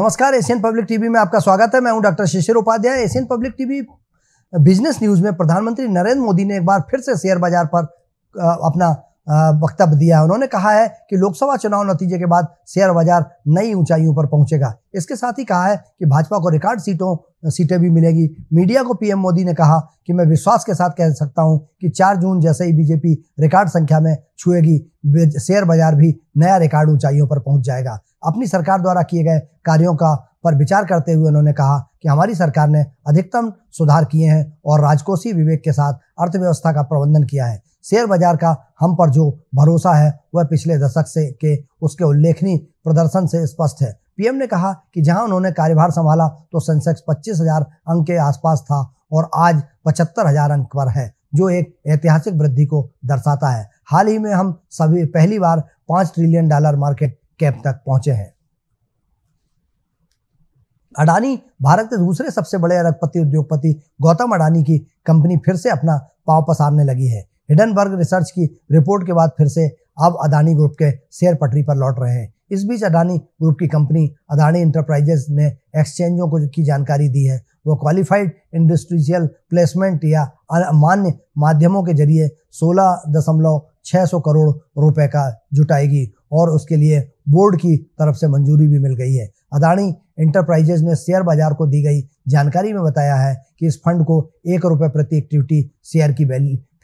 नमस्कार, Asian public TV में आपका स्वागत है। मैं हूं doctor Shishir Upadhyay. Asian public TV business news में प्रधानमंत्री नरेंद्र मोदी ने एक बार फिर से शेयर बाजार पर अपना वक्तव्य दिया है। उन्होंने कहा है कि लोकसभा चुनाव नतीजे के बाद शेयर बाजार नई ऊंचाइयों पर पहुंचेगा। इसके साथ ही कहा है कि भाजपा को रिकॉर्ड सीटें भी मिलेगी। मीडिया को पीएम मोदी ने कहा कि मैं विश्वास के साथ कह सकता हूं कि 4 जून जैसे ही बीजेपी रिकॉर्ड संख्या में छुएगी, शेयर बाजार भी नया रिकॉर्ड ऊंचाइयों पर पहुंच जाएगा। अपनी सरकार द्वारा किए गए कार्यों पर विचार करते हुए उन्होंने कहा कि हमारी सरकार ने अधिकतम सुधार किए हैं और राजकोषीय विवेक के साथ अर्थव्यवस्था का प्रबंधन किया है। शेयर बाजार का हम पर जो भरोसा है वह पिछले दशक के उसके उल्लेखनीय प्रदर्शन से स्पष्ट है। पीएम ने कहा कि जहां उन्होंने कार्यभार संभाला तो सेंसेक्स 25,000 अंक के आसपास था और आज 75,000 अंक पर है, जो एक ऐतिहासिक वृद्धि को दर्शाता है। हाल ही में हम सभी पहली बार $5 ट्रिलियन मार्केट कैप तक पहुंचे हैं। अडानी भारत के दूसरे सबसे बड़े अरबपति उद्योगपति गौतम अडानी की कंपनी फिर से अपना पांव पसारने लगी है। हिडनबर्ग रिसर्च की रिपोर्ट के बाद फिर से अब अडानी ग्रुप के शेयर पटरी पर लौट रहे हैं। इस बीच अडानी ग्रुप की कंपनी अडानी इंटरप्राइजेज ने एक्सचेंजों को की जानकारी दी है। वो क्वालिफाइड इंडस्ट्रियल प्लेसमेंट या मान्य माध्यमों के जरिए 16,600 करोड़ रुपए का जुटाएगी और उसके लिए बोर्ड की तरफ से मंजूरी भी मिल गई है। अडानी इंटरप्राइजेज ने शेयर बाजार को दी गई जानकारी में बताया है कि इस फंड को ₹1 प्रति इक्विटी शेयर की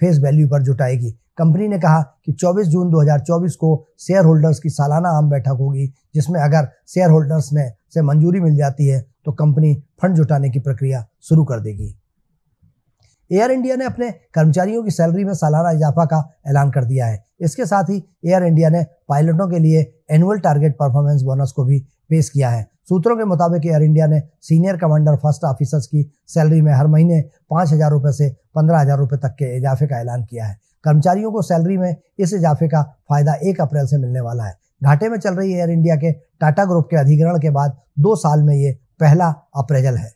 फेस वैल्यू पर जुटाएगी। कंपनी ने कहा कि 24 जून 2024 को शेयर होल्डर्स की सालाना आम बैठक होगी, जिसमें अगर शेयर होल्डर्स से मंजूरी मिल जाती है तो कंपनी फंड जुटाने की प्रक्रिया शुरू कर देगी। एयर इंडिया ने अपने कर्मचारियों की सैलरी में सालाना इजाफा का ऐलान कर दिया है। इसके साथ ही एयर इंडिया ने पायलटों के लिए एनुअल टारगेट परफॉर्मेंस बोनस को भी पेश किया है। सूत्रों के मुताबिक एयर इंडिया ने सीनियर कमांडर फर्स्ट ऑफिसर्स की सैलरी में हर महीने ₹5,000 से ₹15,000 तक के इजाफे का ऐलान किया है। कर्मचारियों को सैलरी में इस इजाफे का फायदा 1 अप्रैल से मिलने वाला है। घाटे में चल रही एयर इंडिया के टाटा ग्रुप के अधिग्रहण के बाद 2 साल में ये पहला अप्रेजल है।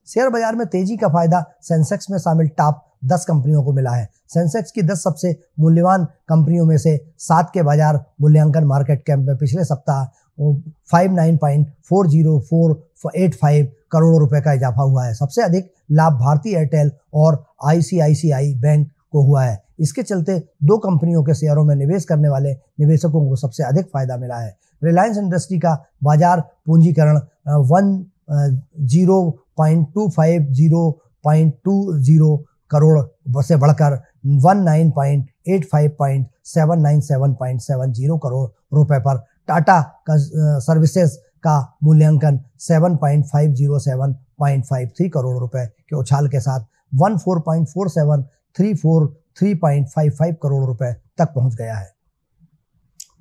शेयर बाजार में तेजी का फायदा सेंसेक्स में शामिल टॉप 10 कंपनियों को मिला है। सेंसेक्स की 10 सबसे मूल्यवान कंपनियों में से 7 के बाजार मूल्यांकन मार्केट कैप में पिछले सप्ताह 59.40485 करोड़ रुपए का इजाफा हुआ है। सबसे अधिक लाभ भारतीय एयरटेल और आईसीआईसीआई बैंक को हुआ है। इसके चलते 2 कंपनियों के शेयरों में निवेश करने वाले निवेशकों को सबसे अधिक फायदा मिला है। रिलायंस इंडस्ट्री का बाजार पूंजीकरण 10.25 करोड़ से बढ़कर 19.85.797.70 करोड़ रुपए पर टाटा सर्विसेज का मूल्यांकन 7.507.53 करोड़ रुपए के उछाल के साथ 14.4734 करोड़ रुपए तक पहुंच गया है।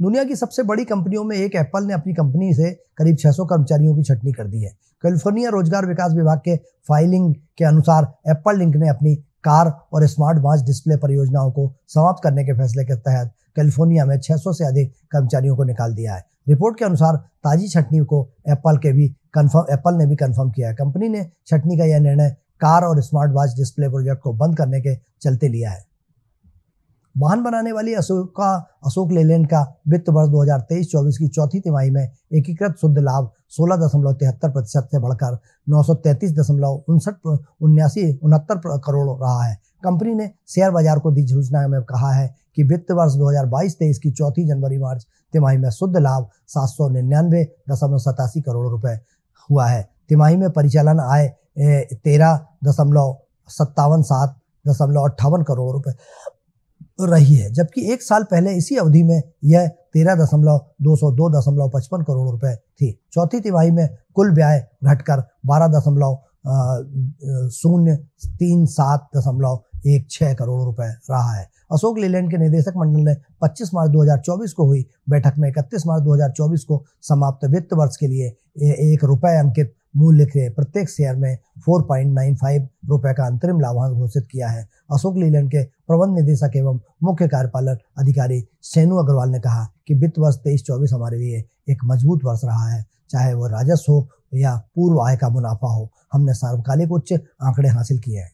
दुनिया की सबसे बड़ी कंपनियों में एक एप्पल ने अपनी कंपनी से करीब 600 कर्मचारियों की छटनी कर दी है। कैलिफोर्निया रोजगार विकास विभाग के फाइलिंग के अनुसार एप्पल इंक ने अपनी कार और स्मार्ट वॉच डिस्प्ले परियोजनाओं को समाप्त करने के फैसले के तहत कैलिफोर्निया में 600 से अधिक कर्मचारियों को निकाल दिया है। रिपोर्ट के अनुसार ताजी छटनी को एप्पल ने भी कंफर्म किया है। कंपनी ने छटनी का यह निर्णय कार और स्मार्ट वॉच डिस्प्ले प्रोजेक्ट को बंद करने के चलते लिया है। वाहन बनाने वाली अशोक लेलैंड का वित्त वर्ष 2023-24 की चौथी तिमाही में एकीकृत शुद्ध लाभ 16.73% से बढ़कर 933.69 करोड़ रहा है। कंपनी ने शेयर बाजार को दी सूचना में कहा है कि वित्त वर्ष 2022-23 की चौथी जनवरी-मार्च तिमाही में शुद्ध लाभ 799.87 करोड़ रुपए हुआ है। तिमाही में परिचालन आय 13.57 करोड़ रुपए रही है, जबकि 1 साल पहले इसी अवधि में यह 13.202.55 करोड़ रुपए थी। चौथी तिमाही में कुल व्यय घटकर 12.037.16 करोड़ रुपए रहा है। अशोक लेलैंड के निदेशक मंडल ने 25 मार्च 2024 को हुई बैठक में 31 मार्च 2024 को समाप्त वित्त वर्ष के लिए ₹1 अंकित मूल्य के प्रत्येक शेयर में 4.95 रुपए का अंतरिम लाभांश घोषित किया है। अशोक लेलैंड के प्रबंध निदेशक एवं मुख्य कार्यपालन अधिकारी सेनु अग्रवाल ने कहा कि वित्त वर्ष 23-24 हमारे लिए एक मजबूत वर्ष रहा है, चाहे वह राजस्व हो या पूर्व आय का मुनाफा हो। हमने सार्वकालिक उच्च आंकड़े हासिल किए हैं।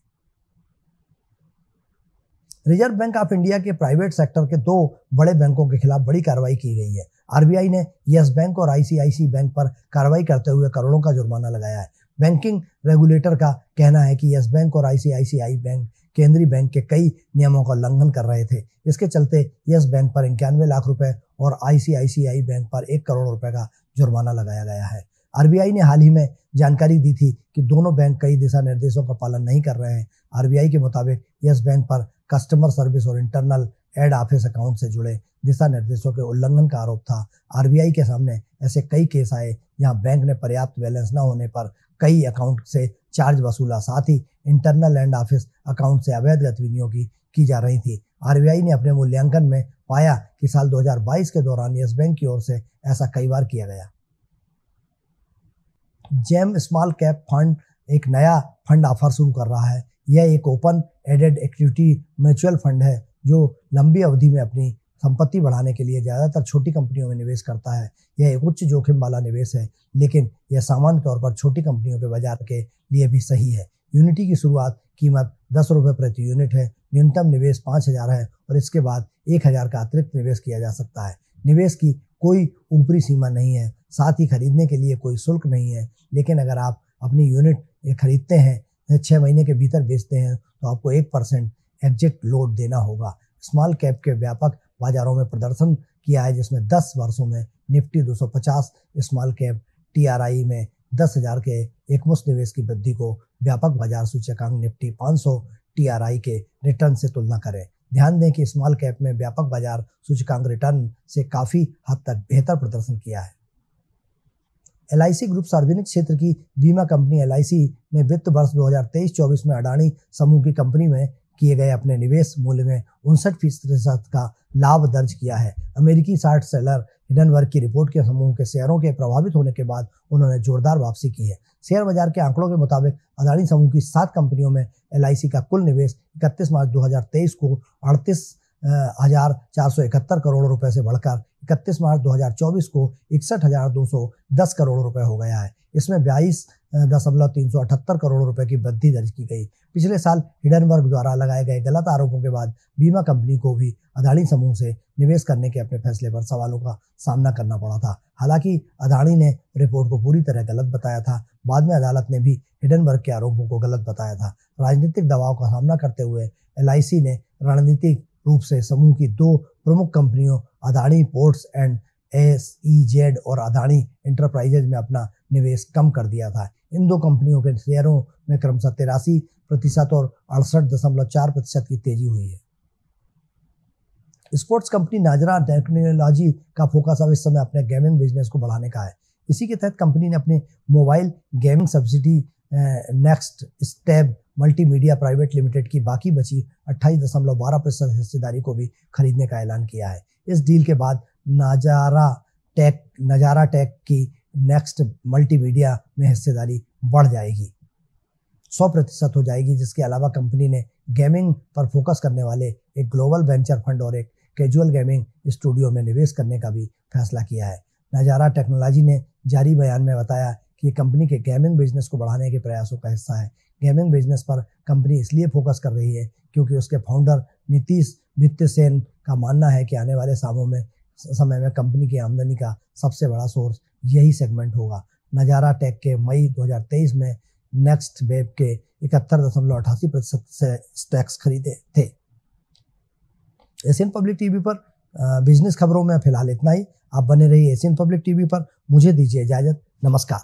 रिजर्व बैंक ऑफ इंडिया के प्राइवेट सेक्टर के 2 बड़े बैंकों के खिलाफ बड़ी कार्रवाई की गई है। आरबीआई ने यस बैंक और आईसीआईसी बैंक पर कार्रवाई करते हुए करोड़ों का जुर्माना लगाया है। बैंकिंग रेगुलेटर का कहना है कि यस बैंक और आईसीआईसीआई बैंक केंद्रीय बैंक के कई नियमों का उल्लंघन कर रहे थे। इसके चलते यस बैंक पर 91 लाख रुपए और आईसीआईसीआई बैंक पर 1 करोड़ रुपए का जुर्माना लगाया गया है। आरबीआई ने हाल ही में जानकारी दी थी कि दोनों बैंक कई दिशा निर्देशों का पालन नहीं कर रहे हैं। आरबीआई के मुताबिक यस बैंक पर कस्टमर सर्विस और इंटरनल एड ऑफिस अकाउंट से जुड़े दिशा निर्देशों के उल्लंघन का आरोप था। आरबीआई के सामने ऐसे कई केस आए जहां बैंक ने पर्याप्त बैलेंस न होने पर कई अकाउंट से चार्ज वसूला, साथ ही इंटरनल एंड ऑफिस अकाउंट से अवैध गतिविधियों की जा रही थी। आरबीआई ने अपने मूल्यांकन में पाया कि साल 2022 के दौरान यस बैंक की ओर से ऐसा कई बार किया गया। जेम स्मॉल कैप फंड एक नया फंड ऑफर शुरू कर रहा है। यह एक open ended equity mutual fund है जो लंबी अवधि में अपनी संपत्ति बढ़ाने के लिए ज़्यादातर छोटी कंपनियों में निवेश करता है। यह एक उच्च जोखिम वाला निवेश है, लेकिन यह सामान्य तौर पर छोटी कंपनियों के बाजार के लिए भी सही है। यूनिटी की शुरुआत कीमत 10 रुपये प्रति यूनिट है। न्यूनतम निवेश 5,000 है और इसके बाद 1,000 का अतिरिक्त निवेश किया जा सकता है। निवेश की कोई ऊपरी सीमा नहीं है, साथ ही खरीदने के लिए कोई शुल्क नहीं है। लेकिन अगर आप अपनी यूनिट खरीदते हैं 6 महीने के भीतर बेचते हैं तो आपको 1% एग्जिट लोड देना होगा। स्मॉल कैप के व्यापक बाजारों में प्रदर्शन किया है, जिसमें 10 वर्षों में निफ्टी 250 स्मॉल कैप टीआरआई में 10,000 के एकमुश्त निवेश की वृद्धि को व्यापक बाजार सूचकांक निफ्टी 500 टीआरआई के रिटर्न से तुलना करें। ध्यान दें कि स्मॉल कैप में व्यापक बाजार सूचकांक रिटर्न से काफी हद तक बेहतर प्रदर्शन किया है। एलआईसी ग्रुप सार्वजनिक क्षेत्र की बीमा कंपनी एलआईसी ने वित्त वर्ष 2023-24 में अडानी समूह की कंपनी में किए गए अपने निवेश मूल्य में 59% का लाभ दर्ज किया है। अमेरिकी शॉर्ट सेलर हिडनबर्ग की रिपोर्ट के समूह के शेयरों के प्रभावित होने के बाद उन्होंने जोरदार वापसी की है। शेयर बाजार के आंकड़ों के मुताबिक अडानी समूह की 7 कंपनियों में एलआईसी का कुल निवेश 31 मार्च 2023 को 38,471 करोड़ रुपए से बढ़कर 31 मार्च 2024 को 61,210 करोड़ रुपए हो गया है। इसमें 22,378 करोड़ रुपए की वृद्धि दर्ज की गई। पिछले साल हिडनबर्ग द्वारा लगाए गए गलत आरोपों के बाद बीमा कंपनी को भी अडानी समूह से निवेश करने के अपने फैसले पर सवालों का सामना करना पड़ा था। हालांकि अडानी ने रिपोर्ट को पूरी तरह गलत बताया था। बाद में अदालत ने भी हिडनबर्ग के आरोपों को गलत बताया था। राजनीतिक दबाव का सामना करते हुए एलआईसी ने रणनीतिक रूप से समूह की 2 प्रमुख कंपनियों अडानी पोर्ट्स एंड एसईजेड और अडानी इंटरप्राइजेज में अपना निवेश कम कर दिया था। इन 2 कंपनियों के शेयरों में क्रमशः 83% और 68.4% की तेजी हुई है। स्पोर्ट्स कंपनी नाजरा टेक्नोलॉजी का फोकस अब इस समय अपने गेमिंग बिजनेस को बढ़ाने का है। इसी के तहत कंपनी ने अपने mobile gaming subsidy next step multimedia private limited की बाकी बची 28.12% हिस्सेदारी को भी खरीदने का ऐलान किया है। इस डील के बाद नजारा टेक की नेक्स्ट मल्टीमीडिया में हिस्सेदारी बढ़ जाएगी, 100% हो जाएगी। जिसके अलावा कंपनी ने गेमिंग पर फोकस करने वाले एक ग्लोबल वेंचर फंड और एक कैजुअल गेमिंग स्टूडियो में निवेश करने का भी फैसला किया है। नजारा टेक्नोलॉजी ने जारी बयान में बताया कि कंपनी के गेमिंग बिजनेस को बढ़ाने के प्रयासों का हिस्सा है। गेमिंग बिजनेस पर कंपनी इसलिए फोकस कर रही है क्योंकि उसके फाउंडर नीतीश वित्तसेन का मानना है कि आने वाले समय में कंपनी की आमदनी का सबसे बड़ा सोर्स यही सेगमेंट होगा। नजारा टेक के मई 2023 में नेक्स्ट वेब के 71.88% से स्टॉक्स खरीदे थे। एशियन पब्लिक टीवी पर बिजनेस खबरों में फिलहाल इतना ही। आप बने रहिए एशियन पब्लिक टीवी पर। मुझे दीजिए इजाजत। नमस्कार।